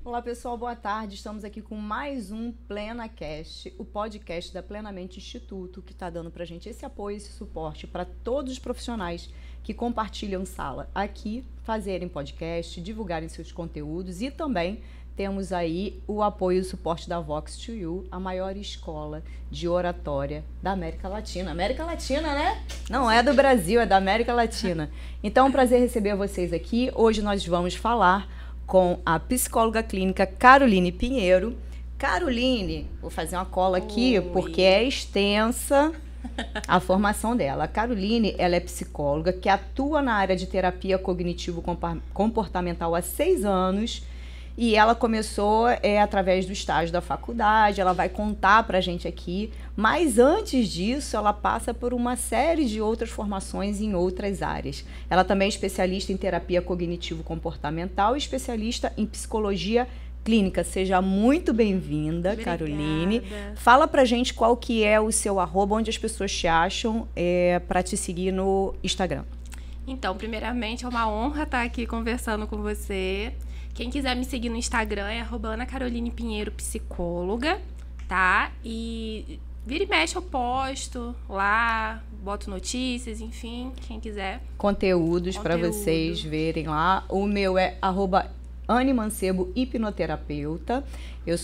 Olá pessoal, boa tarde. Estamos aqui com mais um PlenaCast, o podcast da Plenamente Instituto, que está dando para a gente esse apoio, esse suporte para todos os profissionais que compartilham sala aqui, fazerem podcast, divulgarem seus conteúdos e também temos aí o apoio e o suporte da Vox2U, a maior escola de oratória da América Latina. América Latina, né? Não é do Brasil, é da América Latina. Então é um prazer receber vocês aqui. Hoje nós vamos falar com a psicóloga clínica Caroline Pinheiro. Caroline, vou fazer uma cola aqui, porque é extensa a formação dela. A Caroline, ela é psicóloga que atua na área de terapia cognitivo-comportamental há 6 anos e ela começou através do estágio da faculdade. Ela vai contar pra gente aqui, mas antes disso ela passa por uma série de outras formações em outras áreas. Ela também é especialista em terapia cognitivo-comportamental e especialista em psicologia clínica. Seja muito bem-vinda, Caroline. Fala pra gente qual que é o seu @, onde as pessoas te acham para te seguir no Instagram. Então, primeiramente, é uma honra estar aqui conversando com você. Quem quiser me seguir no Instagram é @AnaCarolinePinheiro Psicóloga, tá? E vira e mexe eu posto lá, boto notícias, enfim, quem quiser. Conteúdos para vocês verem lá. O meu é @Anne Mancebo, hipnoterapeuta. Eu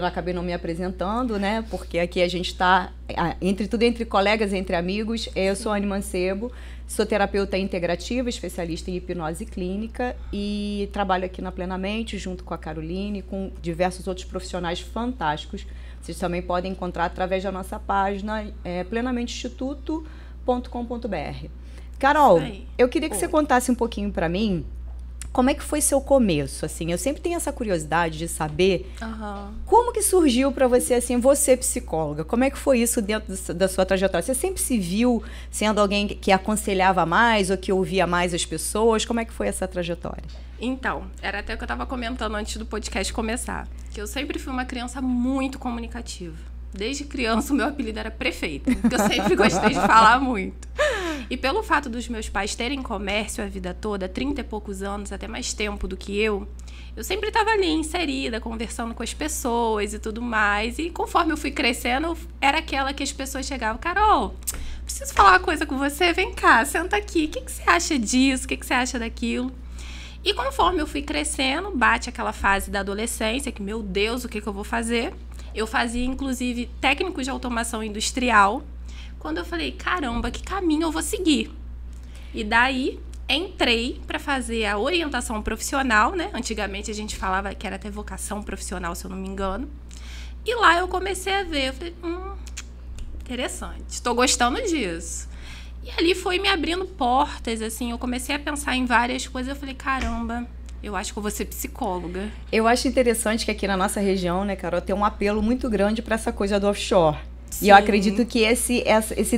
acabei não me apresentando, né? Porque aqui a gente está entre colegas, entre amigos. Eu sou Anne Mancebo, sou terapeuta integrativa, especialista em hipnose clínica e trabalho aqui na Plenamente junto com a Caroline, com diversos outros profissionais fantásticos. Vocês também podem encontrar através da nossa página plenamenteinstituto.com.br. Carol, eu queria que você contasse um pouquinho para mim como é que foi seu começo, assim? Eu sempre tenho essa curiosidade de saber como que surgiu para você, assim, você psicóloga. Como é que foi isso dentro da sua trajetória? Você sempre se viu sendo alguém que aconselhava mais ou que ouvia mais as pessoas? Como é que foi essa trajetória? Então, era até o que eu estava comentando antes do podcast começar, que eu sempre fui uma criança muito comunicativa. Desde criança, o meu apelido era prefeita, porque eu sempre gostei de falar muito. E pelo fato dos meus pais terem comércio a vida toda, 30 e poucos anos, até mais tempo do que eu sempre estava ali inserida, conversando com as pessoas e tudo mais. E conforme eu fui crescendo, era aquela que as pessoas chegavam: Carol, preciso falar uma coisa com você, vem cá, senta aqui, o que você acha disso, o que você acha daquilo? E conforme eu fui crescendo, bate aquela fase da adolescência, que, meu Deus, o que eu vou fazer? Eu fazia, inclusive, técnico de automação industrial, quando eu falei, caramba, que caminho eu vou seguir? E daí, entrei para fazer a orientação profissional, né? Antigamente a gente falava que era até vocação profissional, se eu não me engano. E lá eu comecei a ver, eu falei, interessante, estou gostando disso. E ali foi me abrindo portas, assim, eu comecei a pensar em várias coisas, eu falei, caramba, eu acho que eu vou ser psicóloga. Eu acho interessante que aqui na nossa região, né, Carol, tem um apelo muito grande para essa coisa do offshore. Sim. E eu acredito que esse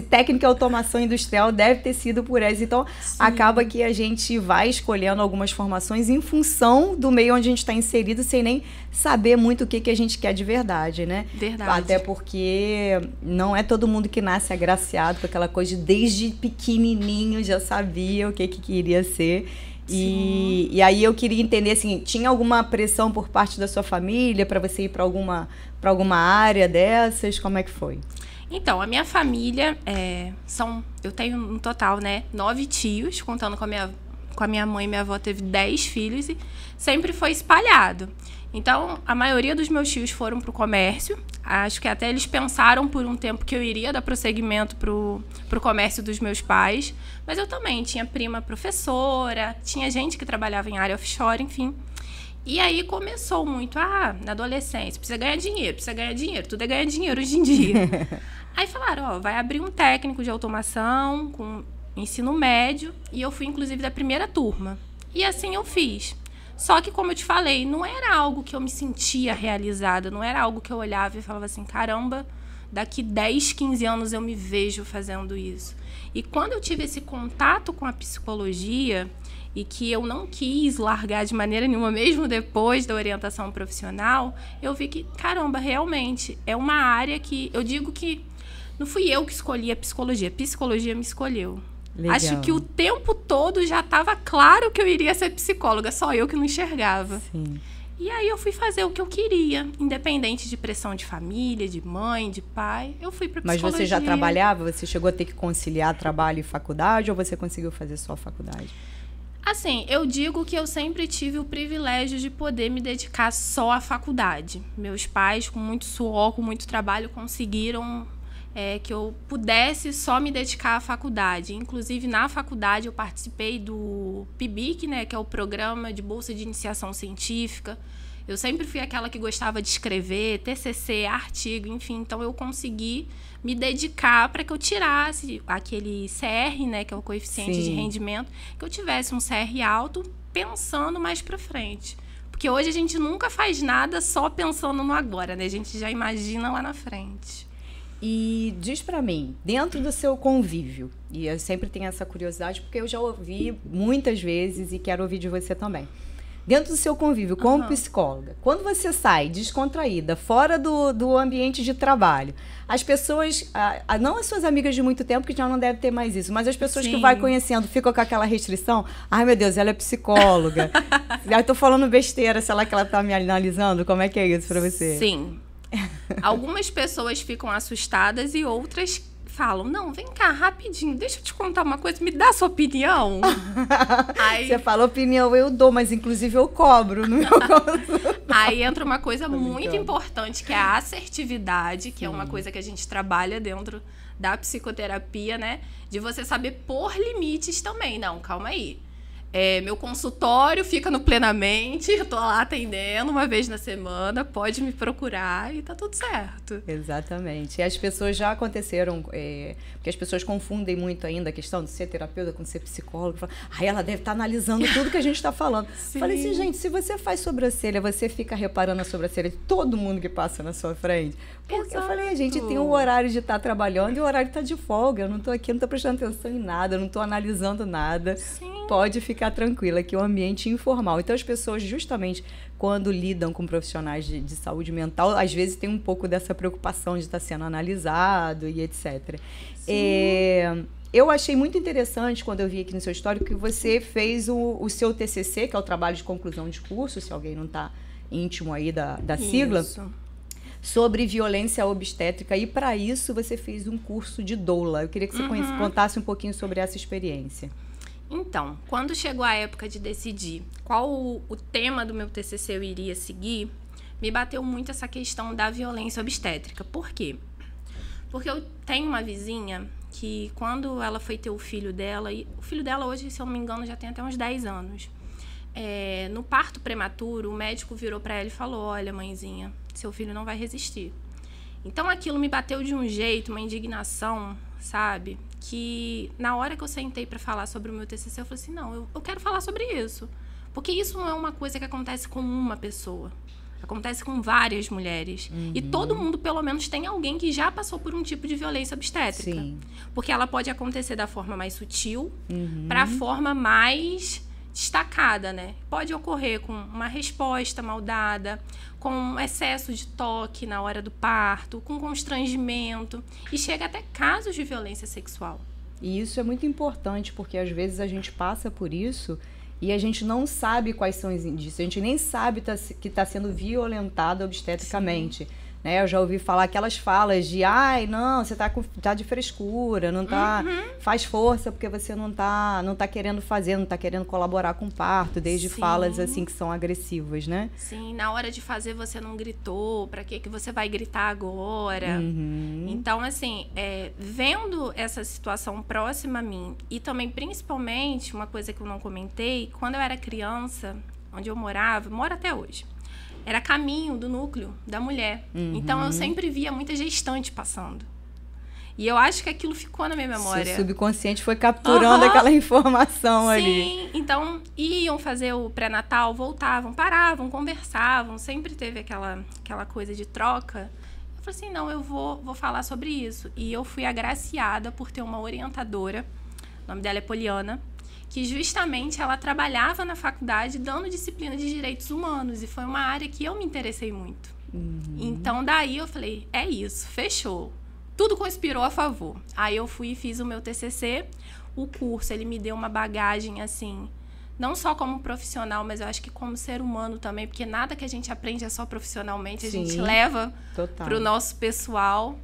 técnico de automação industrial deve ter sido por essa. Então, acaba que a gente vai escolhendo algumas formações em função do meio onde a gente está inserido, sem nem saber muito o que a gente quer de verdade, né? Verdade. Até porque não é todo mundo que nasce agraciado com aquela coisa de desde pequenininho já sabia o que queria ser. E aí eu queria entender, assim, tinha alguma pressão por parte da sua família para você ir para alguma área dessas? Como é que foi? Então, a minha família eu tenho no total, né, 9 tios, contando com a minha mãe. Minha avó teve 10 filhos e sempre foi espalhado. Então, a maioria dos meus tios foram para o comércio. Acho que até eles pensaram por um tempo que eu iria dar prosseguimento pro comércio dos meus pais. Mas eu também tinha prima professora, tinha gente que trabalhava em área offshore, enfim. E aí começou muito, na adolescência, precisa ganhar dinheiro, tudo é ganhar dinheiro hoje em dia. Aí falaram, vai abrir um técnico de automação com ensino médio, e eu fui inclusive da primeira turma. E assim eu fiz. Só que, como eu te falei, não era algo que eu me sentia realizada, não era algo que eu olhava e falava assim, caramba, daqui 10, 15 anos eu me vejo fazendo isso. E quando eu tive esse contato com a psicologia, e que eu não quis largar de maneira nenhuma, mesmo depois da orientação profissional, eu vi que, caramba, realmente é uma área que eu digo que não fui eu que escolhi a psicologia me escolheu. Legal. Acho que o tempo todo já estava claro que eu iria ser psicóloga, só eu que não enxergava. Sim. E aí eu fui fazer o que eu queria, independente de pressão de família, de mãe, de pai. Eu fui para psicologia. Mas você já trabalhava? Você chegou a ter que conciliar trabalho e faculdade ou você conseguiu fazer só faculdade? Assim, eu digo que eu sempre tive o privilégio de poder me dedicar só à faculdade. Meus pais, com muito suor, com muito trabalho, conseguiram que eu pudesse só me dedicar à faculdade. Inclusive, na faculdade, eu participei do PIBIC, né, que é o Programa de Bolsa de Iniciação Científica. Eu sempre fui aquela que gostava de escrever, TCC, artigo, enfim. Então, eu consegui me dedicar para que eu tirasse aquele CR, né, que é o coeficiente de rendimento, que eu tivesse um CR alto pensando mais para frente. Porque hoje a gente nunca faz nada só pensando no agora, né? A gente já imagina lá na frente. E diz pra mim, dentro do seu convívio, e eu sempre tenho essa curiosidade porque eu já ouvi muitas vezes e quero ouvir de você também. Dentro do seu convívio como psicóloga, quando você sai descontraída, fora do ambiente de trabalho, as pessoas, não as suas amigas de muito tempo, que já não deve ter mais isso, mas as pessoas que vai conhecendo ficam com aquela restrição, ai meu Deus, ela é psicóloga, eu tô falando besteira, sei lá que ela tá me analisando, como é que é isso pra você? Sim. Algumas pessoas ficam assustadas e outras falam, não, vem cá, rapidinho, deixa eu te contar uma coisa, me dá sua opinião. Aí, você fala opinião, eu dou, mas inclusive eu cobro no meu Aí entra uma coisa muito importante, que é a assertividade, que é uma coisa que a gente trabalha dentro da psicoterapia, né? De você saber pôr limites também. Não, calma aí. Meu consultório fica no Plenamente, eu tô lá atendendo uma vez na semana, pode me procurar e tá tudo certo. Exatamente. E as pessoas já aconteceram, porque as pessoas confundem muito ainda a questão de ser terapeuta com ser psicóloga. Aí ela deve estar analisando tudo que a gente está falando. Falei assim, gente, se você faz sobrancelha, você fica reparando a sobrancelha de todo mundo que passa na sua frente. Porque eu falei, a gente tem um horário de estar trabalhando e o horário está de folga. Eu não estou aqui, não estou prestando atenção em nada, eu não estou analisando nada. Sim. Pode ficar tranquila, que é um ambiente informal. Então, as pessoas, justamente, quando lidam com profissionais de saúde mental, às vezes tem um pouco dessa preocupação de estar sendo analisado e etc. Eu achei muito interessante, quando eu vi aqui no seu histórico, que você fez o seu TCC, que é o trabalho de conclusão de curso, se alguém não está íntimo aí da sigla, sobre violência obstétrica. E, para isso, você fez um curso de doula. Eu queria que você contasse um pouquinho sobre essa experiência. Então, quando chegou a época de decidir qual o tema do meu TCC eu iria seguir, me bateu muito essa questão da violência obstétrica. Por quê? Porque eu tenho uma vizinha que, quando ela foi ter o filho dela, e o filho dela hoje, se eu não me engano, já tem até uns 10 anos, no parto prematuro, o médico virou para ela e falou, olha, mãezinha, seu filho não vai resistir. Então, aquilo me bateu de um jeito, uma indignação, sabe? Que na hora que eu sentei para falar sobre o meu TCC, eu falei assim, não, eu quero falar sobre isso. Porque isso não é uma coisa que acontece com uma pessoa. Acontece com várias mulheres. E todo mundo, pelo menos, tem alguém que já passou por um tipo de violência obstétrica. Sim. Porque ela pode acontecer da forma mais sutil para a forma mais destacada, né? Pode ocorrer com uma resposta mal dada, com excesso de toque na hora do parto, com constrangimento, e chega até casos de violência sexual. E isso é muito importante, porque às vezes a gente passa por isso e a gente não sabe quais são os indícios, a gente nem sabe que está sendo violentada obstetricamente. Sim. Né? Eu já ouvi falar aquelas falas de ai, não, você tá de frescura, não tá, faz força porque você não tá querendo fazer, não tá querendo colaborar com o parto, desde falas assim que são agressivas, né? Sim, na hora de fazer você não gritou, pra que você vai gritar agora? Então, assim, vendo essa situação próxima a mim, e também, principalmente, uma coisa que eu não comentei, quando eu era criança, onde eu morava, moro até hoje, era caminho do núcleo da mulher. Então, eu sempre via muita gestante passando. E eu acho que aquilo ficou na minha memória. Seu subconsciente foi capturando aquela informação ali. Sim, então iam fazer o pré-natal, voltavam, paravam, conversavam. Sempre teve aquela coisa de troca. Eu falei assim, não, eu vou falar sobre isso. E eu fui agraciada por ter uma orientadora, o nome dela é Poliana, que justamente ela trabalhava na faculdade dando disciplina de direitos humanos, e foi uma área que eu me interessei muito. Então, daí eu falei, é isso, fechou. Tudo conspirou a favor. Aí eu fui e fiz o meu TCC. O curso, ele me deu uma bagagem, assim, não só como profissional, mas eu acho que como ser humano também, porque nada que a gente aprende é só profissionalmente, a gente leva para o nosso pessoal.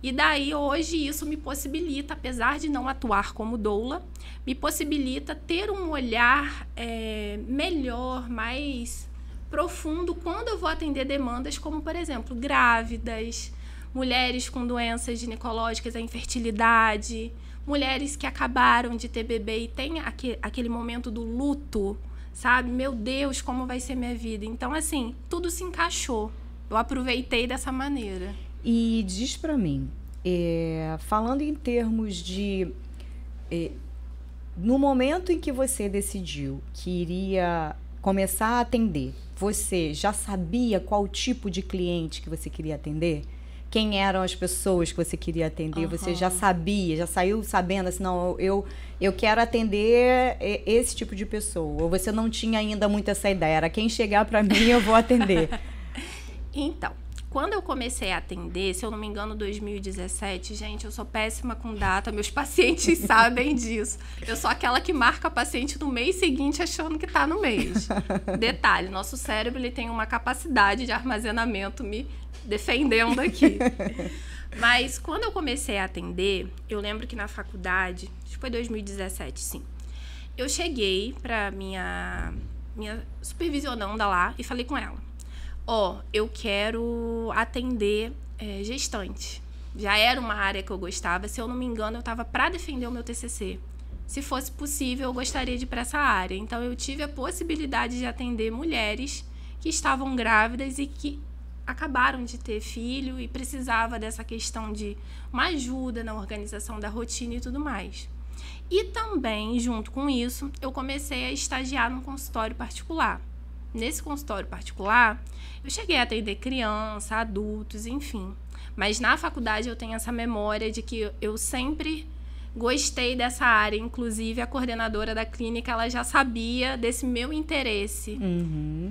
E daí, hoje, isso me possibilita, apesar de não atuar como doula, me possibilita ter um olhar melhor, mais profundo, quando eu vou atender demandas como, por exemplo, grávidas, mulheres com doenças ginecológicas, a infertilidade, mulheres que acabaram de ter bebê e tem aquele momento do luto, sabe? Meu Deus, como vai ser minha vida? Então, assim, tudo se encaixou. Eu aproveitei dessa maneira. E diz pra mim, falando em termos de... no momento em que você decidiu que iria começar a atender, você já sabia qual tipo de cliente que você queria atender? Quem eram as pessoas que você queria atender? Você já sabia, já saiu sabendo assim, não, eu quero atender esse tipo de pessoa? Ou você não tinha ainda muito essa ideia? Era quem chegar para mim eu vou atender? Então, quando eu comecei a atender, se eu não me engano, 2017, gente, eu sou péssima com data, meus pacientes sabem disso. Eu sou aquela que marca paciente no mês seguinte achando que tá no mês. Detalhe, nosso cérebro ele tem uma capacidade de armazenamento me defendendo aqui. Mas quando eu comecei a atender, eu lembro que na faculdade, acho que foi 2017, sim, eu cheguei pra minha supervisionanda lá e falei com ela: eu quero atender gestante. Já era uma área que eu gostava. Se eu não me engano, eu estava para defender o meu TCC. Se fosse possível, eu gostaria de ir para essa área. Então, eu tive a possibilidade de atender mulheres que estavam grávidas e que acabaram de ter filho e precisava dessa questão de uma ajuda na organização da rotina e tudo mais. E também, junto com isso, eu comecei a estagiar num consultório particular. Nesse consultório particular, eu cheguei a atender criança, adultos, enfim. Mas na faculdade eu tenho essa memória de que eu sempre gostei dessa área. Inclusive, a coordenadora da clínica, ela já sabia desse meu interesse,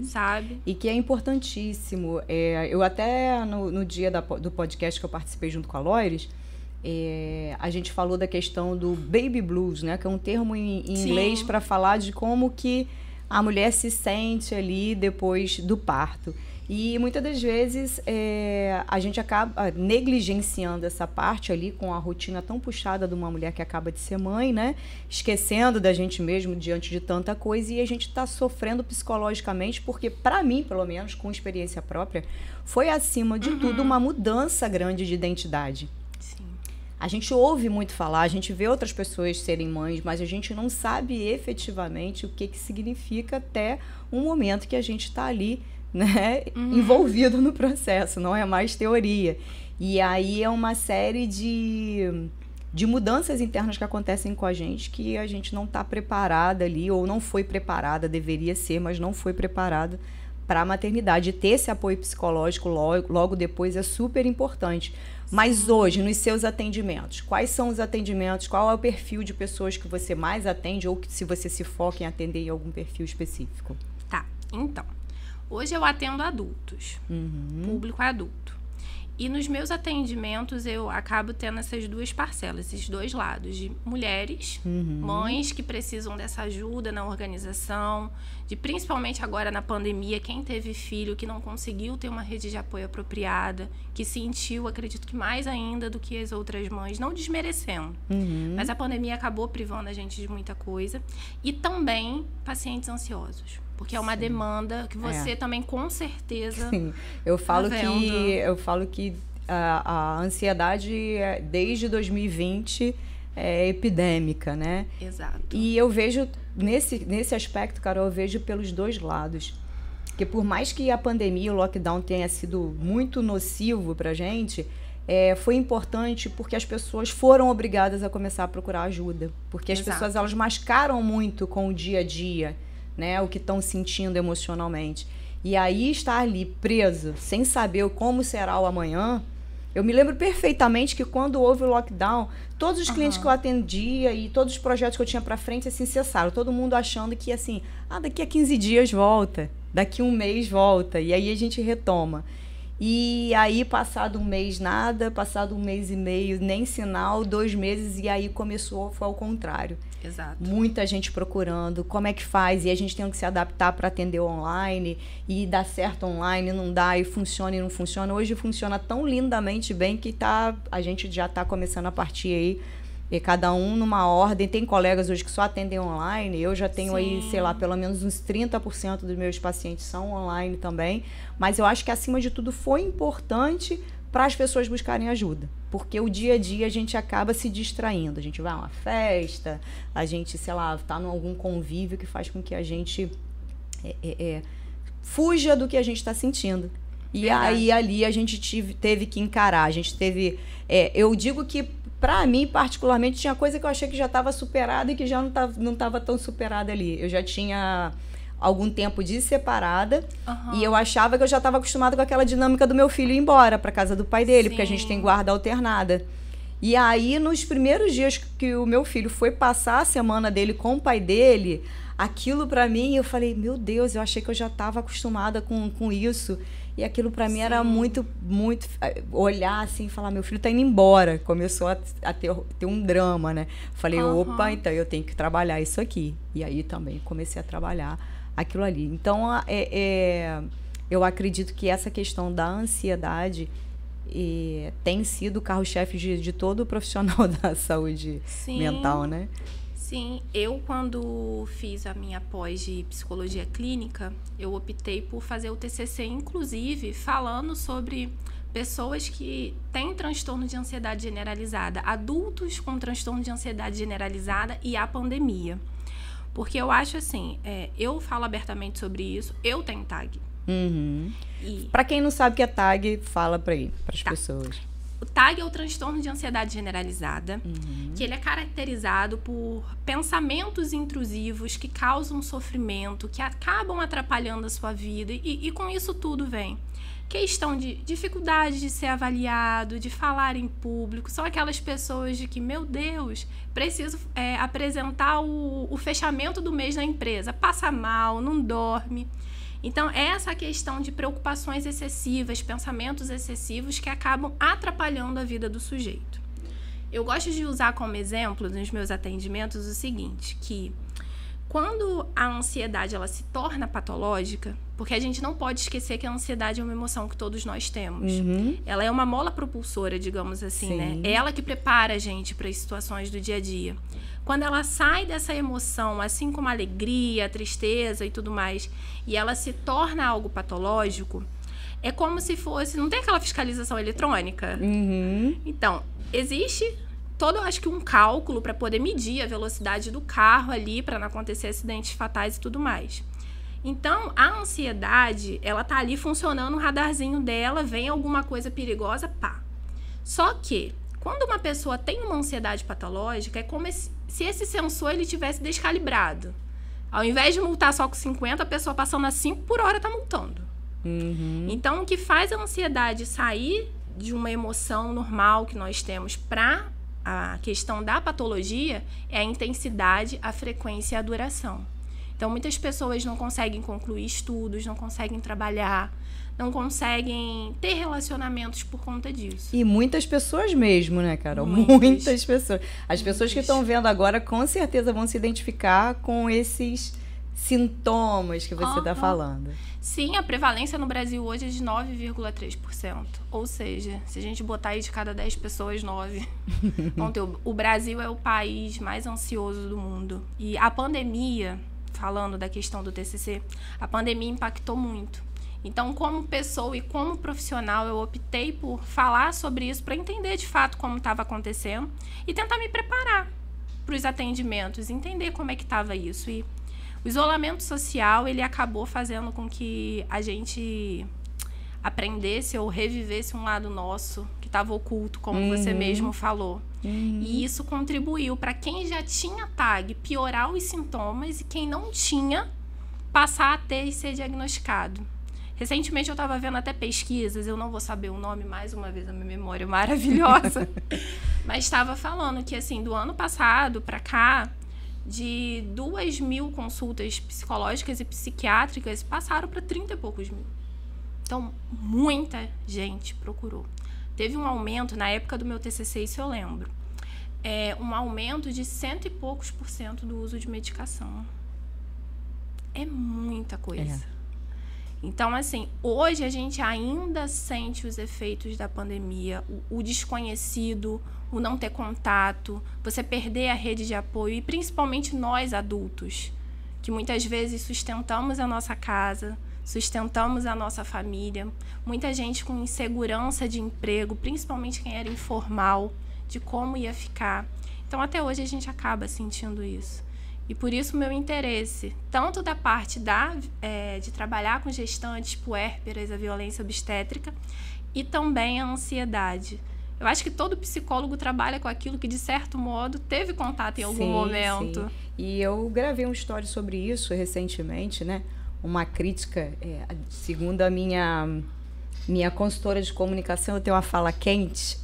sabe? E que é importantíssimo. Eu até, no dia do podcast que eu participei junto com a Loires, a gente falou da questão do baby blues, né? Que é um termo em inglês para falar de como que a mulher se sente ali depois do parto. E muitas das vezes a gente acaba negligenciando essa parte ali com a rotina tão puxada de uma mulher que acaba de ser mãe, né? Esquecendo da gente mesmo diante de tanta coisa, e a gente está sofrendo psicologicamente, porque para mim, pelo menos, com experiência própria, foi acima de tudo uma mudança grande de identidade. A gente ouve muito falar, a gente vê outras pessoas serem mães, mas a gente não sabe efetivamente o que significa até um momento que a gente está ali, né, envolvido no processo, não é mais teoria. E aí é uma série de mudanças internas que acontecem com a gente que a gente não está preparada ali, ou não foi preparada, deveria ser, mas não foi preparada para a maternidade. E ter esse apoio psicológico logo depois é super importante. Mas hoje, nos seus atendimentos, quais são os atendimentos, qual é o perfil de pessoas que você mais atende, ou que se você se foca em atender em algum perfil específico? Tá, então, hoje eu atendo adultos, público adulto. E nos meus atendimentos eu acabo tendo essas duas parcelas, esses dois lados, de mulheres, mães que precisam dessa ajuda na organização, de principalmente agora na pandemia, quem teve filho que não conseguiu ter uma rede de apoio apropriada, que sentiu, acredito que mais ainda do que as outras mães, não desmerecendo, mas a pandemia acabou privando a gente de muita coisa. E também pacientes ansiosos. Porque é uma demanda que você também, com certeza... Sim, eu falo que a ansiedade, desde 2020, é epidêmica, né? Exato. E eu vejo, nesse aspecto, Carol, eu vejo pelos dois lados. Porque por mais que a pandemia, o lockdown tenha sido muito nocivo pra gente, foi importante porque as pessoas foram obrigadas a começar a procurar ajuda. Porque as pessoas, elas mascaram muito com o dia a dia, né, o que estão sentindo emocionalmente. E aí estar ali preso, sem saber como será o amanhã. Eu me lembro perfeitamente que quando houve o lockdown, todos os clientes que eu atendia e todos os projetos que eu tinha para frente, assim, cessaram. Todo mundo achando que, assim, daqui a 15 dias volta, daqui a um mês volta, e aí a gente retoma. E aí, passado um mês, nada. Passado um mês e meio, nem sinal. 2 meses, e aí foi ao contrário. Exato. Muita gente procurando, como é que faz? E a gente tem que se adaptar para atender online, e dá certo online, não dá, e funciona e não funciona. Hoje funciona tão lindamente bem que a gente já está começando a partir aí, e cada um numa ordem. Tem colegas hoje que só atendem online, eu já tenho aí, sei lá, pelo menos uns 30% dos meus pacientes são online também, mas eu acho que acima de tudo foi importante para as pessoas buscarem ajuda, porque o dia a dia a gente acaba se distraindo, a gente vai a uma festa, a gente, sei lá, está em algum convívio que faz com que a gente fuja do que a gente está sentindo. E Verdade. aí ali a gente teve que encarar, a gente teve... eu digo que, para mim, particularmente, tinha coisa que eu achei que já estava superada e que já não estava tão superada ali. Eu já tinha algum tempo de separada, e eu achava que eu já estava acostumada com aquela dinâmica do meu filho ir embora para casa do pai dele, porque a gente tem guarda alternada. E aí, nos primeiros dias que o meu filho foi passar a semana dele com o pai dele, aquilo para mim, eu falei, meu Deus, eu achei que eu já estava acostumada com isso. E aquilo para mim era muito, muito... Olhar assim e falar, meu filho tá indo embora. Começou a ter um drama, né? Falei, opa, então eu tenho que trabalhar isso aqui. E aí também comecei a trabalhar aquilo ali. Então, eu acredito que essa questão da ansiedade tem sido o carro-chefe de todo o profissional da saúde mental, né? Sim, eu quando fiz a minha pós de psicologia clínica, eu optei por fazer o TCC, inclusive, falando sobre pessoas que têm transtorno de ansiedade generalizada, adultos com transtorno de ansiedade generalizada e a pandemia. Porque eu acho assim, eu falo abertamente sobre isso, eu tenho TAG. Para quem não sabe o que é TAG, fala para as pessoas. O TAG é o transtorno de ansiedade generalizada, que ele é caracterizado por pensamentos intrusivos que causam sofrimento, que acabam atrapalhando a sua vida, e com isso tudo vem questão de dificuldade de ser avaliado, de falar em público. São aquelas pessoas de que, meu Deus, preciso apresentar o fechamento do mês na empresa, passa mal, não dorme. Então, é essa questão de preocupações excessivas, pensamentos excessivos que acabam atrapalhando a vida do sujeito. Eu gosto de usar como exemplo nos meus atendimentos o seguinte, que quando a ansiedade ela se torna patológica, porque a gente não pode esquecer que a ansiedade é uma emoção que todos nós temos. Ela é uma mola propulsora, digamos assim, né? É ela que prepara a gente para as situações do dia a dia. Quando ela sai dessa emoção, assim como a alegria, a tristeza e tudo mais, e ela se torna algo patológico, é como se fosse... Não tem aquela fiscalização eletrônica? Então, existe todo, acho que, um cálculo para poder medir a velocidade do carro ali, para não acontecer acidentes fatais e tudo mais. Então, a ansiedade, ela tá ali funcionando o radarzinho dela, vem alguma coisa perigosa, pá. Só que, quando uma pessoa tem uma ansiedade patológica, é como se esse sensor ele tivesse descalibrado. Ao invés de multar só com 50, a pessoa passando a 5 por hora tá multando. Então, o que faz a ansiedade sair de uma emoção normal que nós temos para a questão da patologia é a intensidade, a frequência e a duração. Então, muitas pessoas não conseguem concluir estudos, não conseguem trabalhar, não conseguem ter relacionamentos por conta disso. E muitas pessoas mesmo, né, Carol? Muitas pessoas. As pessoas que estão vendo agora, com certeza, vão se identificar com esses sintomas que você está falando. Sim, a prevalência no Brasil hoje é de 9,3%. Ou seja, se a gente botar aí de cada 10 pessoas, 9 vão ter. O Brasil é o país mais ansioso do mundo. E a pandemia, falando da questão do TCC, a pandemia impactou muito. Então, como pessoa e como profissional, eu optei por falar sobre isso para entender de fato como estava acontecendo e tentar me preparar para os atendimentos, entender como é que estava isso. E o isolamento social, ele acabou fazendo com que a gente aprendesse ou revivesse um lado nosso que estava oculto, como você mesmo falou. E isso contribuiu para quem já tinha TAG piorar os sintomas e quem não tinha passar a ter e ser diagnosticado. Recentemente eu estava vendo até pesquisas, eu não vou saber o nome, mais uma vez a minha memória é maravilhosa, mas estava falando que assim, do ano passado para cá, de 2.000 consultas psicológicas e psiquiátricas, passaram para 30 e poucos mil. Então, muita gente procurou. Teve um aumento, na época do meu TCC, isso eu lembro, um aumento de 100 e poucos % do uso de medicação. É muita coisa. Então, assim, hoje a gente ainda sente os efeitos da pandemia, o desconhecido, o não ter contato, você perder a rede de apoio, e principalmente nós adultos, que muitas vezes sustentamos a nossa casa, sustentamos a nossa família, muita gente com insegurança de emprego, principalmente quem era informal, de como ia ficar. Então, até hoje a gente acaba sentindo isso. E por isso o meu interesse, tanto da parte de trabalhar com gestantes, puérperas, a violência obstétrica, e também a ansiedade. Eu acho que todo psicólogo trabalha com aquilo que, de certo modo, teve contato em algum momento. Sim. E eu gravei uma história sobre isso recentemente, né? Uma crítica, segundo a minha consultora de comunicação, eu tenho uma fala quente.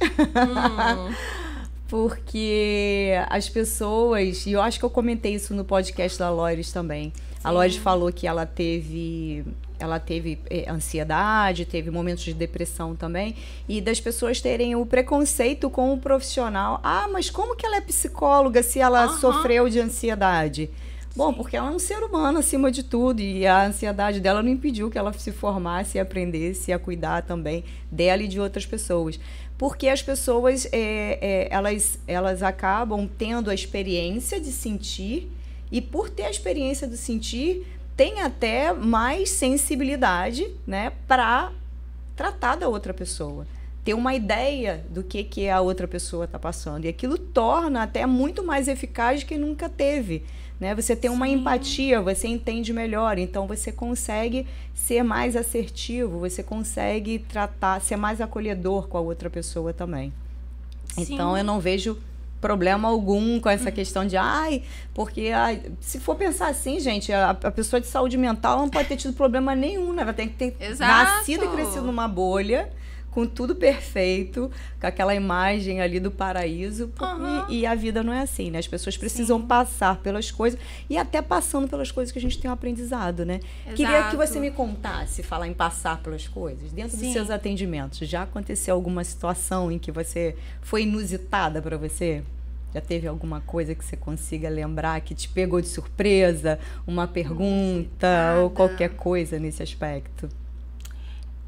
Porque as pessoas, e eu acho que eu comentei isso no podcast da Loires também. Sim. A Loires falou que ela teve ansiedade, teve momentos de depressão também, e das pessoas terem o preconceito com o profissional. Ah, mas como que ela é psicóloga se ela sofreu de ansiedade? Bom, porque ela é um ser humano acima de tudo, e a ansiedade dela não impediu que ela se formasse e aprendesse a cuidar também dela e de outras pessoas. Porque as pessoas, elas acabam tendo a experiência de sentir, e por ter a experiência de sentir, tem até mais sensibilidade, né, para tratar da outra pessoa. Ter uma ideia do que a outra pessoa está passando. E aquilo torna até muito mais eficaz que nunca teve. Né? Você tem uma empatia, você entende melhor, então você consegue ser mais assertivo, você consegue ser mais acolhedor com a outra pessoa também. Sim. Então, eu não vejo problema algum com essa questão de, porque se for pensar assim, gente, a pessoa de saúde mental não pode ter tido problema nenhum, né? Ela tem que ter nascido e crescido numa bolha, com tudo perfeito, com aquela imagem ali do paraíso, e a vida não é assim, né? As pessoas precisam passar pelas coisas, e até passando pelas coisas que a gente tem um aprendizado, né? Exato. Queria que você me contasse, falar em passar pelas coisas, dentro dos seus atendimentos. Já aconteceu alguma situação em que você foi inusitada para você? Já teve alguma coisa que você consiga lembrar que te pegou de surpresa? Uma pergunta ou qualquer coisa nesse aspecto?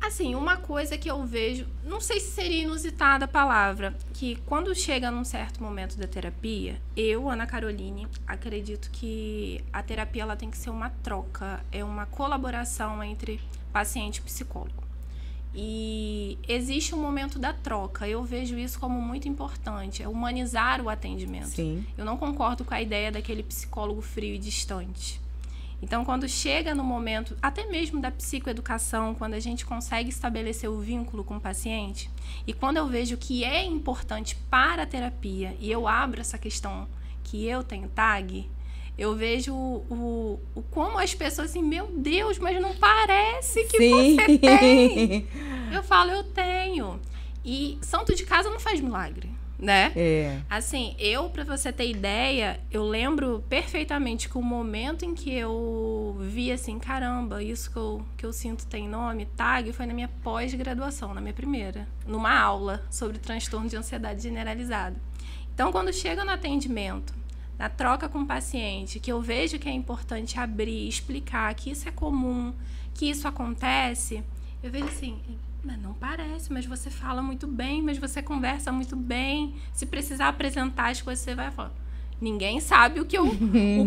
Assim, uma coisa que eu vejo, não sei se seria inusitada a palavra, que quando chega num certo momento da terapia, eu, Ana Caroline, acredito que a terapia ela tem que ser uma troca, é uma colaboração entre paciente e psicólogo. E existe um momento da troca, eu vejo isso como muito importante, é humanizar o atendimento. Sim. Eu não concordo com a ideia daquele psicólogo frio e distante. Então, quando chega no momento, até mesmo da psicoeducação, quando a gente consegue estabelecer o vínculo com o paciente, e quando eu vejo que é importante para a terapia, e eu abro essa questão que eu tenho TAG, eu vejo como as pessoas assim, meu Deus, mas não parece que você tem. Eu falo, eu tenho. E santo de casa não faz milagre, né? Assim, pra você ter ideia, eu lembro perfeitamente que o momento em que eu vi assim, caramba, isso que eu sinto tem nome, TAG, foi na minha pós-graduação, na minha primeira, numa aula sobre transtorno de ansiedade generalizada. Então, quando chega no atendimento, na troca com o paciente, que eu vejo que é importante abrir, explicar que isso é comum, que isso acontece, eu vejo assim, mas não parece, mas você fala muito bem, mas você conversa muito bem, se precisar apresentar as coisas, você vai falar. Ninguém sabe o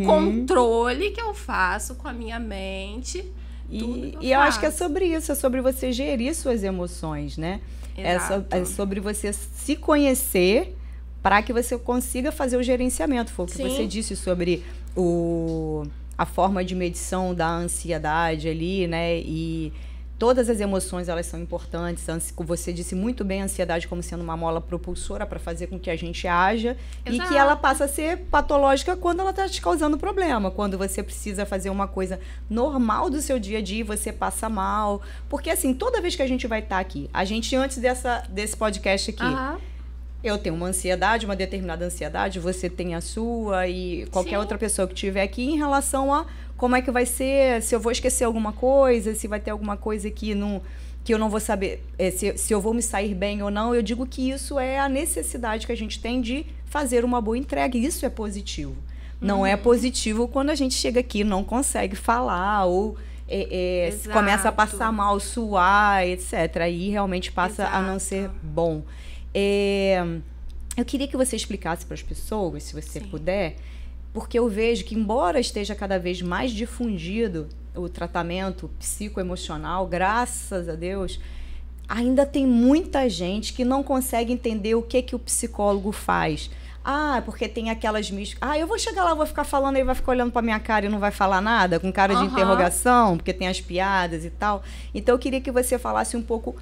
controle que eu faço com a minha mente. E eu acho que é sobre isso, é sobre você gerir suas emoções, né? É sobre você se conhecer para que você consiga fazer o gerenciamento. Foi o que você disse sobre a forma de medição da ansiedade ali, né? E todas as emoções, elas são importantes. Você disse muito bem a ansiedade como sendo uma mola propulsora para fazer com que a gente haja. Exato. E que ela passa a ser patológica quando ela está te causando problema. Quando você precisa fazer uma coisa normal do seu dia a dia, você passa mal. Porque, assim, toda vez que a gente vai estar aqui, a gente, antes desse podcast aqui, eu tenho uma ansiedade, uma determinada ansiedade, você tem a sua e qualquer outra pessoa que tiver aqui em relação a como é que vai ser, se eu vou esquecer alguma coisa, se vai ter alguma coisa que eu não vou saber, se eu vou me sair bem ou não. Eu digo que isso é a necessidade que a gente tem de fazer uma boa entrega. Isso é positivo. Não é positivo quando a gente chega aqui e não consegue falar ou começa a passar mal, suar, etc. Aí realmente passa a não ser bom. Eu queria que você explicasse para as pessoas, se você puder, porque eu vejo que, embora esteja cada vez mais difundido o tratamento psicoemocional, graças a Deus, ainda tem muita gente que não consegue entender o que o psicólogo faz. Porque tem aquelas místicas. Eu vou chegar lá, vou ficar falando, ele vai ficar olhando pra minha cara e não vai falar nada, com cara de interrogação, porque tem as piadas e tal. Então, eu queria que você falasse um pouco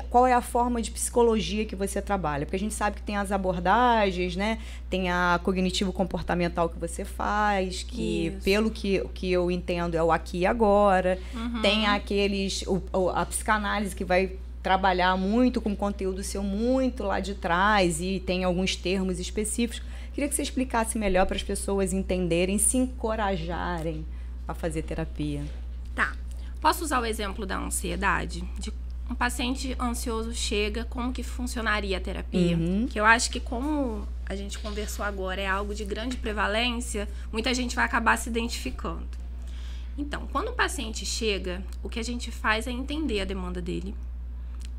qual é a forma de psicologia que você trabalha. Porque a gente sabe que tem as abordagens, né? Tem a cognitivo-comportamental que você faz, que, pelo que eu entendo, é o aqui e agora. Tem a psicanálise que vai trabalhar muito com conteúdo seu muito lá de trás e tem alguns termos específicos. Queria que você explicasse melhor para as pessoas entenderem, se encorajarem a fazer terapia. Tá. Posso usar o exemplo da ansiedade? De um paciente ansioso chega, como que funcionaria a terapia? Que eu acho que, como a gente conversou agora, é algo de grande prevalência, muita gente vai acabar se identificando. Então, quando o paciente chega, o que a gente faz é entender a demanda dele.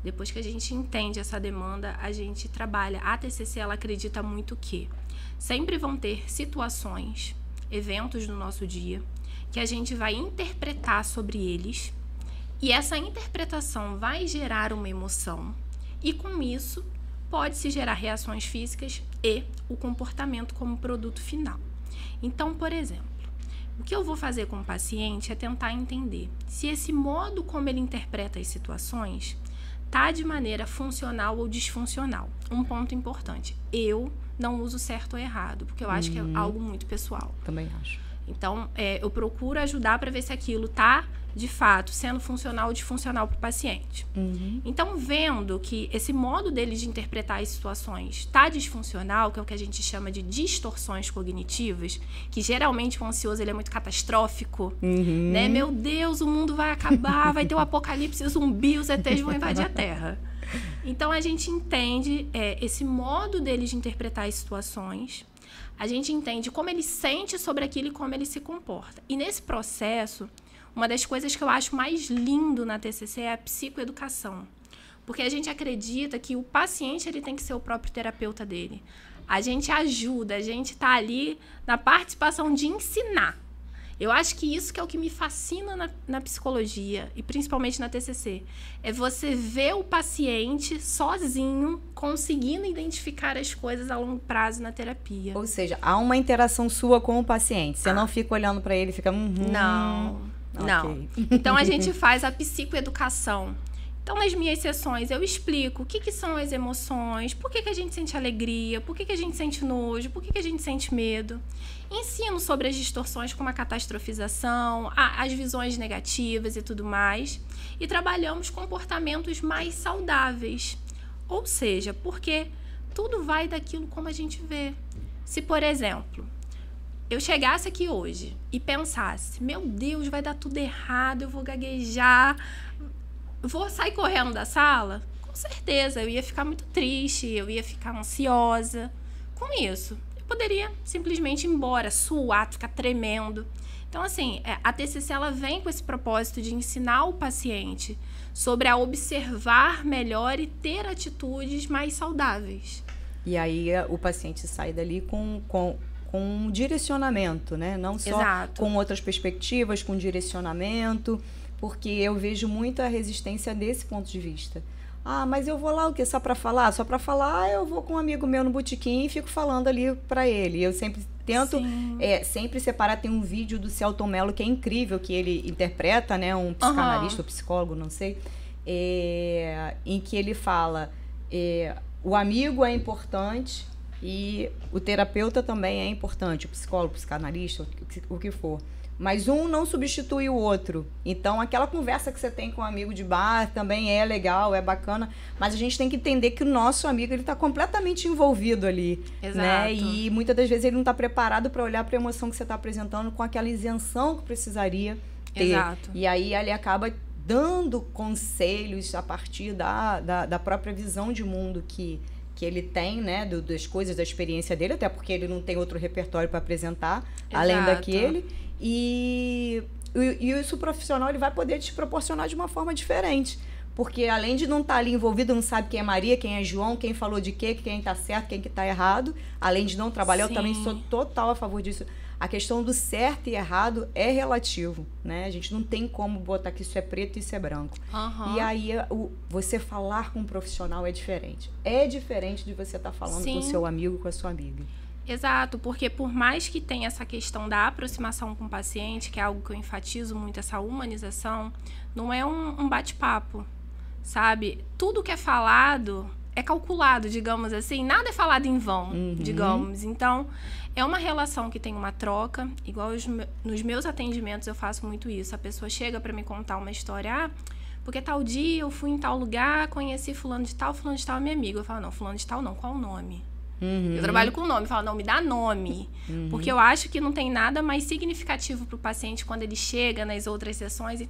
Depois que a gente entende essa demanda, a gente trabalha. A TCC, ela acredita muito que sempre vão ter situações, eventos no nosso dia, que a gente vai interpretar sobre eles, e essa interpretação vai gerar uma emoção, e com isso pode-se gerar reações físicas e o comportamento como produto final. Então, por exemplo, o que eu vou fazer com o paciente é tentar entender se esse modo como ele interpreta as situações tá de maneira funcional ou disfuncional. Um ponto importante, eu não uso certo ou errado, porque eu acho que é algo muito pessoal. Também acho. Então, eu procuro ajudar para ver se aquilo tá, de fato, sendo funcional ou disfuncional para o paciente. Então, vendo que esse modo dele de interpretar as situações tá disfuncional, que é o que a gente chama de distorções cognitivas, que geralmente o ansioso ele é muito catastrófico, né? Meu Deus, o mundo vai acabar, vai ter o apocalipse zumbi, os ETs vão invadir a Terra. Então, a gente entende esse modo dele de interpretar as situações, a gente entende como ele sente sobre aquilo e como ele se comporta. E nesse processo, uma das coisas que eu acho mais lindo na TCC é a psicoeducação. Porque a gente acredita que o paciente ele tem que ser o próprio terapeuta dele. A gente ajuda, a gente está ali na participação de ensinar. Eu acho que isso que é o que me fascina na psicologia, e principalmente na TCC, é você ver o paciente sozinho conseguindo identificar as coisas a longo prazo na terapia. Ou seja, há uma interação sua com o paciente. Você não fica olhando para ele e fica... Não. Então, a gente faz a psicoeducação. Então, nas minhas sessões, eu explico o que são as emoções, por que a gente sente alegria, por que a gente sente nojo, por que a gente sente medo. Ensino sobre as distorções como a catastrofização, as visões negativas e tudo mais. E trabalhamos comportamentos mais saudáveis. Ou seja, porque tudo vai daquilo como a gente vê. Se, por exemplo, eu chegasse aqui hoje e pensasse, meu Deus, vai dar tudo errado, eu vou gaguejar, vou sair correndo da sala? Com certeza, eu ia ficar muito triste, eu ia ficar ansiosa. Com isso, eu poderia simplesmente ir embora, suar, ficar tremendo. Então, assim, a TCC ela vem com esse propósito de ensinar o paciente sobre a observar melhor e ter atitudes mais saudáveis. E aí o paciente sai dali com um direcionamento, né? Não só com outras perspectivas, com direcionamento, porque eu vejo muita resistência desse ponto de vista. Mas eu vou lá o quê? Só para falar? Só para falar, eu vou com um amigo meu no botequim e fico falando ali para ele. Eu sempre tento sempre separar. Tem um vídeo do Celton Mello que é incrível, que ele interpreta, né? Um psicanalista ou psicólogo, não sei, em que ele fala o amigo é importante e o terapeuta também é importante, o psicólogo, o psicanalista, o que for. mas um não substitui o outro. Então, aquela conversa que você tem com um amigo de bar também é legal, é bacana, mas a gente tem que entender que o nosso amigo ele está completamente envolvido ali. Exato. Né? E muitas das vezes ele não está preparado para olhar para a emoção que você está apresentando com aquela isenção que precisaria ter. Exato. E aí ele acaba dando conselhos a partir da própria visão de mundo que ele tem, né, das coisas, da experiência dele, até porque ele não tem outro repertório para apresentar, Exato. além daquele. E isso profissional ele vai poder te proporcionar de uma forma diferente. Porque além de não estar ali envolvido, não sabe quem é Maria, quem é João, quem falou de quê, quem está certo, quem que está errado. Além de não trabalhar, Sim. eu também sou total a favor disso. A questão do certo e errado é relativo, né? A gente não tem como botar que isso é preto e isso é branco. Uhum. E aí você falar com um profissional é diferente. É diferente de você estar falando Sim. com o seu amigo, com a sua amiga. Exato, porque por mais que tenha essa questão da aproximação com o paciente, que é algo que eu enfatizo muito, essa humanização, não é um bate-papo, sabe? Tudo que é falado é calculado, digamos assim, nada é falado em vão, digamos. Então, é uma relação que tem uma troca, igual nos meus atendimentos eu faço muito isso. A pessoa chega para me contar uma história, porque tal dia eu fui em tal lugar, conheci fulano de tal é minha amiga. Eu falo, não, fulano de tal não, qual o nome? Eu trabalho com nome, falo, não, me dá nome. Porque eu acho que não tem nada mais significativo para o paciente quando ele chega nas outras sessões e...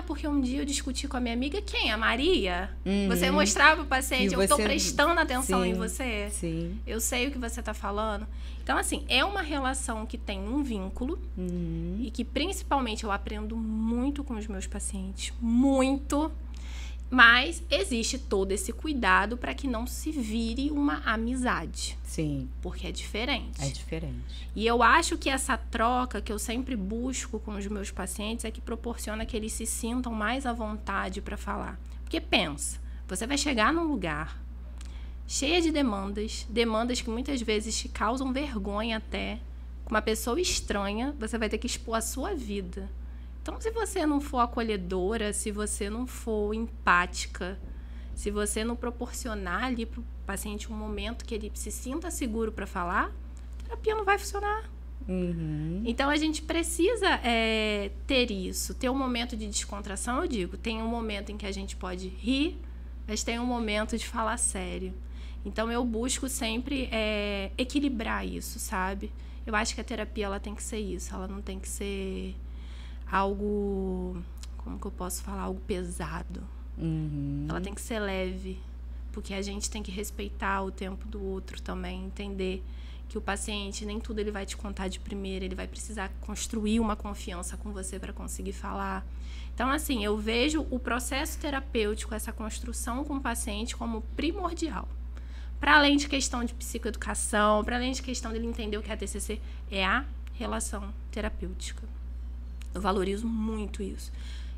porque um dia eu discuti com a minha amiga, quem? A Maria? Você mostrar para o paciente, eu estou prestando atenção em você. Sim. Eu sei o que você está falando. Então, assim, é uma relação que tem um vínculo e que, principalmente, eu aprendo muito com os meus pacientes. Muito. Mas existe todo esse cuidado para que não se vire uma amizade. Sim. Porque é diferente. É diferente. E eu acho que essa troca que eu sempre busco com os meus pacientes é que proporciona que eles se sintam mais à vontade para falar. Porque pensa, você vai chegar num lugar cheia de demandas que muitas vezes te causam vergonha até. Com uma pessoa estranha, você vai ter que expor a sua vida. Então, se você não for acolhedora, se você não for empática, se você não proporcionar ali para o paciente um momento que ele se sinta seguro para falar, a terapia não vai funcionar. Então, a gente precisa ter isso, ter um momento de descontração, eu digo. Tem um momento em que a gente pode rir, mas tem um momento de falar sério. Então, eu busco sempre equilibrar isso, sabe? Eu acho que a terapia ela tem que ser isso, ela não tem que ser... algo, como que eu posso falar, algo pesado. Ela tem que ser leve, porque a gente tem que respeitar o tempo do outro também, entender que o paciente, nem tudo ele vai te contar de primeira, ele vai precisar construir uma confiança com você para conseguir falar. Então, assim, eu vejo o processo terapêutico, essa construção com o paciente como primordial. Para além de questão de psicoeducação, para além de questão dele entender o que é a TCC, é a relação terapêutica. Eu valorizo muito isso.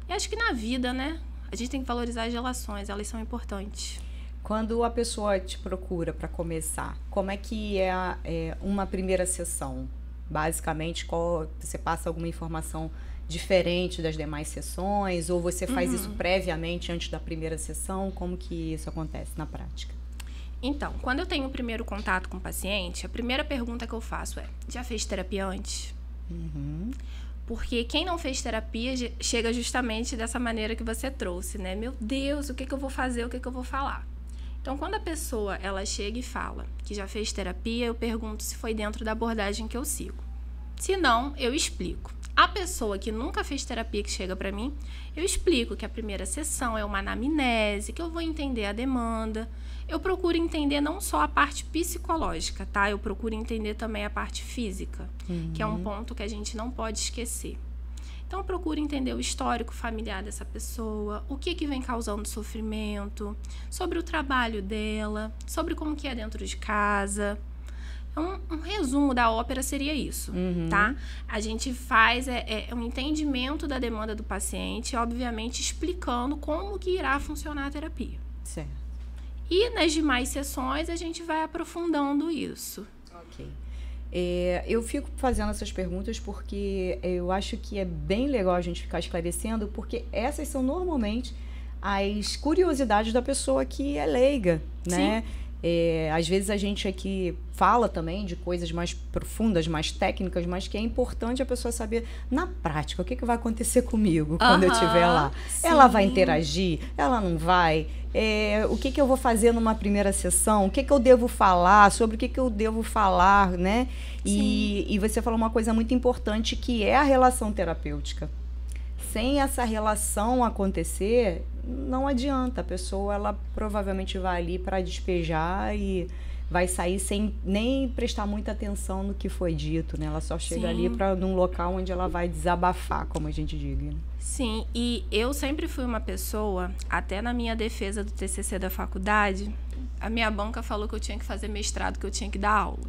E acho que na vida, né? A gente tem que valorizar as relações, elas são importantes. Quando a pessoa te procura para começar, como é que é uma primeira sessão? Basicamente, você passa alguma informação diferente das demais sessões? Ou você faz isso previamente, antes da primeira sessão? Como que isso acontece na prática? Então, quando eu tenho o primeiro contato com o paciente, a primeira pergunta que eu faço é: já fez terapia antes? Porque quem não fez terapia chega justamente dessa maneira que você trouxe, né? Meu Deus, o que eu vou fazer? O que eu vou falar? Então, quando a pessoa ela chega e fala que já fez terapia, eu pergunto se foi dentro da abordagem que eu sigo. Se não, eu explico. A pessoa que nunca fez terapia que chega para mim, eu explico que a primeira sessão é uma anamnese, que eu vou entender a demanda. Eu procuro entender não só a parte psicológica, tá? Eu procuro entender também a parte física, que é um ponto que a gente não pode esquecer. Então, eu procuro entender o histórico familiar dessa pessoa, o que vem causando sofrimento, sobre o trabalho dela, sobre como que é dentro de casa. Um resumo da ópera seria isso, tá? A gente faz um entendimento da demanda do paciente, obviamente explicando como que irá funcionar a terapia. Certo. E nas demais sessões a gente vai aprofundando isso. Ok. Eu fico fazendo essas perguntas porque eu acho que é bem legal a gente ficar esclarecendo, porque essas são normalmente as curiosidades da pessoa que é leiga, né? Às vezes a gente aqui fala também de coisas mais profundas, mais técnicas, mas que é importante a pessoa saber, na prática, o que vai acontecer comigo quando eu estiver lá. Sim. Ela vai interagir? Ela não vai? O que eu vou fazer numa primeira sessão? O que eu devo falar? Sobre o que eu devo falar, né? E você falou uma coisa muito importante, que é a relação terapêutica. Sem essa relação acontecer, não adianta. A pessoa, ela provavelmente vai ali para despejar e vai sair sem nem prestar muita atenção no que foi dito, né? Ela só chega ali num local onde ela vai desabafar, como a gente diz, né? Sim, e eu sempre fui uma pessoa, até na minha defesa do TCC da faculdade, a minha banca falou que eu tinha que fazer mestrado, que eu tinha que dar aula.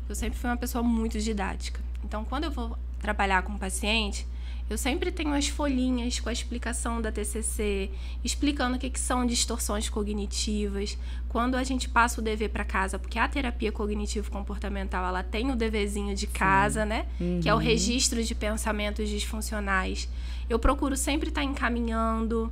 Eu sempre fui uma pessoa muito didática. Então, quando eu vou trabalhar com paciente, eu sempre tenho as folhinhas com a explicação da TCC, explicando o que são distorções cognitivas. Quando a gente passa o dever para casa, porque a terapia cognitivo-comportamental, ela tem o deverzinho de casa, né? Que é o registro de pensamentos disfuncionais. Eu procuro sempre estar encaminhando.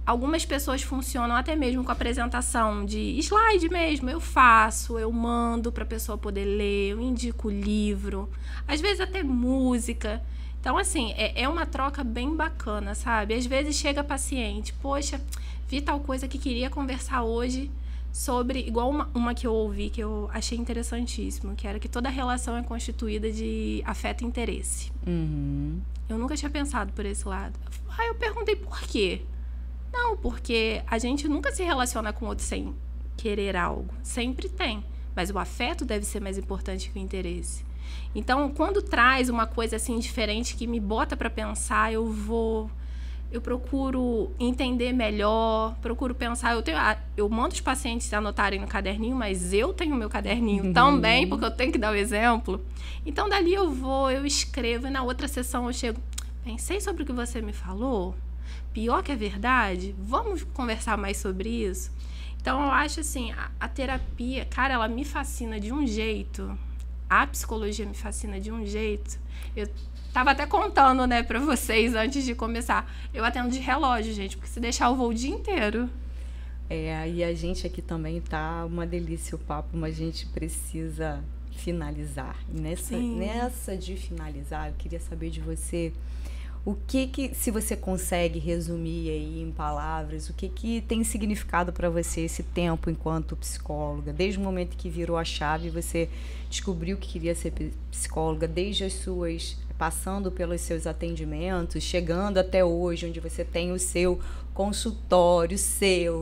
Algumas pessoas funcionam até mesmo com apresentação de slide mesmo. Eu faço, eu mando para a pessoa poder ler, eu indico livro, às vezes até música. Então, assim, é uma troca bem bacana, sabe? Às vezes chega paciente, poxa, vi tal coisa que queria conversar hoje sobre... Igual uma que eu ouvi, que eu achei interessantíssimo, que era que toda relação é constituída de afeto e interesse. Eu nunca tinha pensado por esse lado. Eu perguntei por quê? Não, porque a gente nunca se relaciona com o outro sem querer algo. Sempre tem. Mas o afeto deve ser mais importante que o interesse. Então, quando traz uma coisa assim diferente que me bota para pensar, eu procuro entender melhor, procuro pensar. Eu mando os pacientes anotarem no caderninho, mas eu tenho meu caderninho também, porque eu tenho que dar o exemplo. Então, dali eu escrevo, e na outra sessão eu chego, pensei sobre o que você me falou, pior que é verdade, vamos conversar mais sobre isso? Então, eu acho assim, a terapia, cara, ela me fascina de um jeito... A psicologia me fascina de um jeito. Eu tava até contando, né, pra vocês antes de começar. Eu atendo de relógio, gente, porque se deixar eu vou o dia inteiro. E a gente aqui também tá uma delícia o papo, mas a gente precisa finalizar. Nessa de finalizar, eu queria saber de você o que se você consegue resumir aí em palavras, o que tem significado para você esse tempo enquanto psicóloga, desde o momento que virou a chave, você descobriu que queria ser psicóloga, desde as suas, passando pelos seus atendimentos, chegando até hoje, onde você tem o seu consultório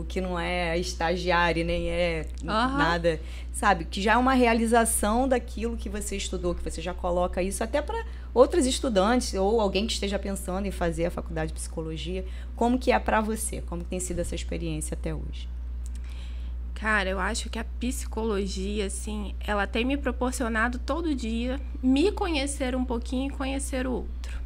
que não é estagiário, nem é nada, sabe? Que já é uma realização daquilo que você estudou, que você já coloca isso até para outros estudantes ou alguém que esteja pensando em fazer a faculdade de psicologia. Como que é para você? Como tem sido essa experiência até hoje? Cara, eu acho que a psicologia, assim, ela tem me proporcionado todo dia me conhecer um pouquinho e conhecer o outro.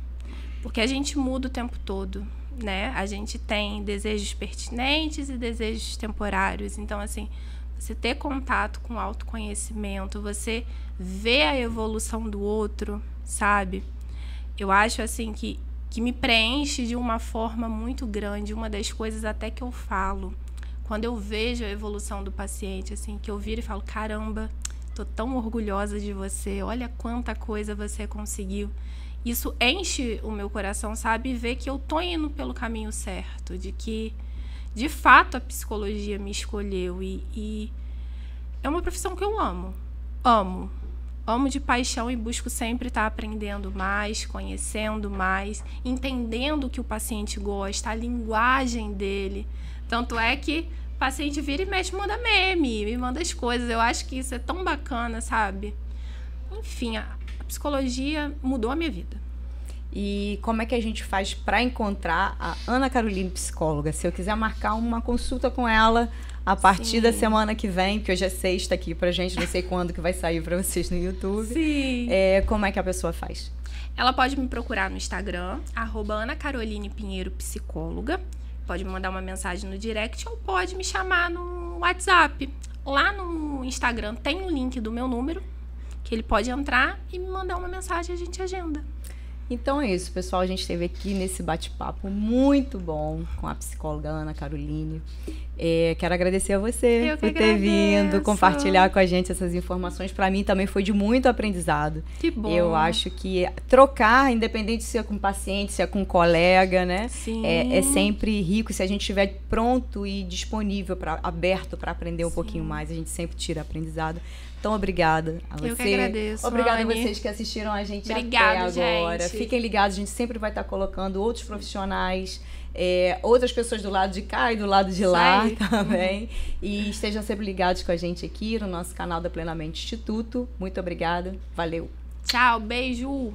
Porque a gente muda o tempo todo, né? A gente tem desejos pertinentes e desejos temporários. Então, assim, você ter contato com o autoconhecimento, você ver a evolução do outro, sabe? Eu acho, assim, que me preenche de uma forma muito grande. Uma das coisas até que eu falo, quando eu vejo a evolução do paciente, assim, que eu viro e falo, caramba, tô tão orgulhosa de você, olha quanta coisa você conseguiu. Isso enche o meu coração, sabe? E ver que eu tô indo pelo caminho certo, de que, de fato, a psicologia me escolheu. E é uma profissão que eu amo. Amo de paixão e busco sempre estar aprendendo mais, conhecendo mais, entendendo o que o paciente gosta, a linguagem dele. Tanto é que o paciente vira e mexe, manda meme, me manda as coisas. Eu acho que isso é tão bacana, sabe? Enfim, a psicologia mudou a minha vida. E como é que a gente faz para encontrar a Ana Caroline psicóloga? Se eu quiser marcar uma consulta com ela a partir da semana que vem, porque hoje é sexta aqui pra gente, não sei quando que vai sair para vocês no YouTube. Sim. Como é que a pessoa faz? Ela pode me procurar no Instagram, @AnaCarolinePinheiroPsicóloga. Pode me mandar uma mensagem no direct ou pode me chamar no WhatsApp. Lá no Instagram tem um link do meu número, que ele pode entrar e me mandar uma mensagem e a gente agenda. Então é isso, pessoal. A gente esteve aqui nesse bate-papo muito bom com a psicóloga Ana Caroline. Quero agradecer a você Eu por que ter vindo, agradeço. compartilhar com a gente essas informações. Para mim também foi de muito aprendizado. Que bom. Eu acho que trocar, independente se é com paciente, se é com colega, né? Sim. É sempre rico se a gente estiver pronto e disponível, aberto para aprender um pouquinho mais. A gente sempre tira aprendizado. Então, obrigada a você. Eu que agradeço, Obrigada a Anne. vocês que assistiram a gente Obrigada, até agora. gente. Fiquem ligados, a gente sempre vai estar colocando outros profissionais, outras pessoas do lado de cá e do lado de lá aí. também. E estejam sempre ligados com a gente aqui no nosso canal da Plenamente Instituto. Muito obrigada. Valeu. Tchau, beijo.